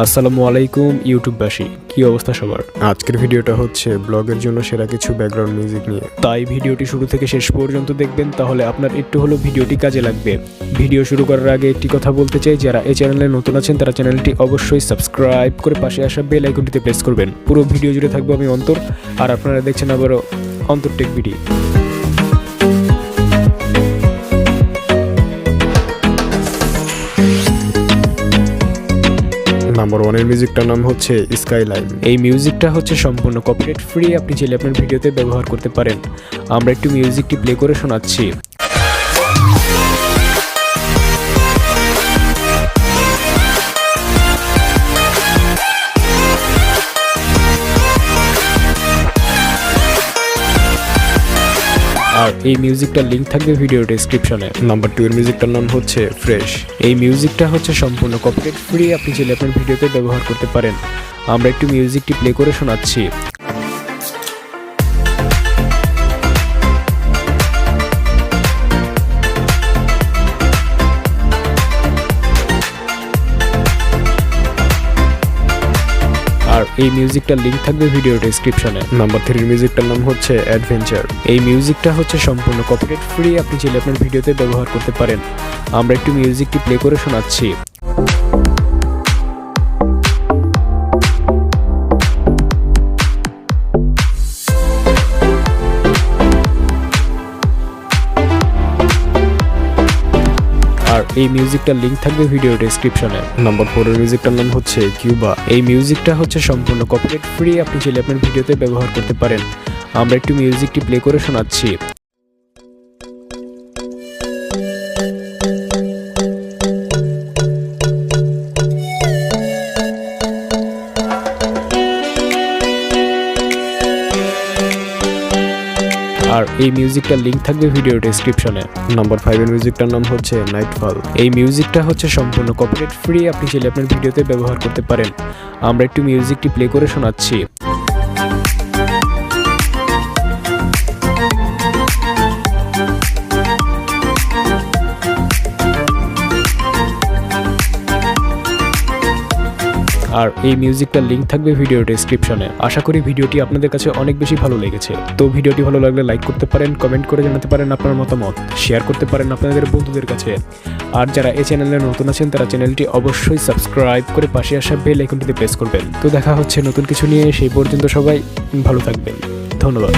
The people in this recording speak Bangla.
আসসালামু আলাইকুম ইউটিউববাসী, কি অবস্থা সবার? আজকের ভিডিওটা হচ্ছে ব্লগের জন্য সেরা কিছু ব্যাকগ্রাউন্ড মিউজিক নিয়ে। তাই ভিডিওটি শুরু থেকে শেষ পর্যন্ত দেখবেন, তাহলে আপনার একটু হলেও ভিডিওটি কাজে লাগবে। ভিডিও শুরু করার আগে একটি কথা বলতে চাই, যারা এই চ্যানেলে নতুন আছেন তারা চ্যানেলটি অবশ্যই সাবস্ক্রাইব করে পাশে আসা বেল আইকনটিতে প্রেস করবেন। পুরো ভিডিও জুড়ে থাকবো আমি অন্তর, আর আপনারা দেখছেন আবারও অন্তর টেক ভিডিও। নাম্বার 1 এর মিউজিকটার নাম হচ্ছে স্কাইলাইন। এই মিউজিকটা হচ্ছে সম্পূর্ণ কপিরাইট ফ্রি, আপনি চাইলে আপনার ভিডিওতে ব্যবহার করতে পারেন। আমরা একটু মিউজিকটি প্লে করে শোনাচ্ছি। আর এই মিউজিকটার লিংক থাকবে ভিডিও ডেসক্রিপশনে। নাম্বার 2 এর মিউজিকটার নাম হচ্ছে ফ্রেশ। এই মিউজিকটা হচ্ছে সম্পূর্ণ কপিরাইট ফ্রি, আপনি চাইলে আপনার ভিডিওতে ব্যবহার করতে পারেন। আমরা একটু মিউজিকটি প্লে করে শোনাচ্ছি। আর এই মিউজিকটার লিংক থাকবে ভিডিও ডেসক্রিপশনে। নাম্বার 3 এর মিউজিকটার নাম হচ্ছে অ্যাডভেঞ্চার। এই মিউজিকটা হচ্ছে সম্পূর্ণ কপিরাইট ফ্রি, আপনি চাইলে আপনার ভিডিওতে ব্যবহার করতে পারেন। আমরা একটু মিউজিকটি প্লে করে শোনাচ্ছি। আর এই মিউজিকটার লিংক থাকবে ভিডিও ডেসক্রিপশনে। নাম্বার 4 এর মিউজিকটার নাম হচ্ছে কিউবা। এই মিউজিকটা হচ্ছে সম্পূর্ণ কপিরাইট ফ্রি, আপনি চাইলে আপনার ভিডিওতে ব্যবহার করতে পারেন। আমরা একটু মিউজিকটি প্লে করে শোনাচ্ছি। আর এই মিউজিকটার লিংক থাকবে ভিডিও ডেসক্রিপশনে। নাম্বার 5 এর মিউজিকটার নাম হচ্ছে নাইটফল। এই মিউজিকটা হচ্ছে সম্পূর্ণ কপিরাইট ফ্রি, আপনি চাইলে আপনার ভিডিওতে ব্যবহার করতে পারেন। আমরা একটু মিউজিকটি প্লে করে শোনাচ্ছি। আর এই মিউজিকটার লিংক থাকবে ভিডিও ডেসক্রিপশনে। আশা করি ভিডিওটি আপনাদের কাছে অনেক বেশি ভালো লেগেছে। তো ভিডিওটি ভালো লাগলে লাইক করতে পারেন, কমেন্ট করে জানাতে পারেন আপনার মতামত, শেয়ার করতে পারেন আপনাদের বন্ধুদের কাছে। আর যারা এই চ্যানেলে নতুন আছেন তারা চ্যানেলটি অবশ্যই সাবস্ক্রাইব করে পাশে আসা বেল আইকনটিতে প্রেস করবেন। তো দেখা হচ্ছে নতুন কিছু নিয়ে, সেই পর্যন্ত সবাই ভালো থাকবেন। ধন্যবাদ।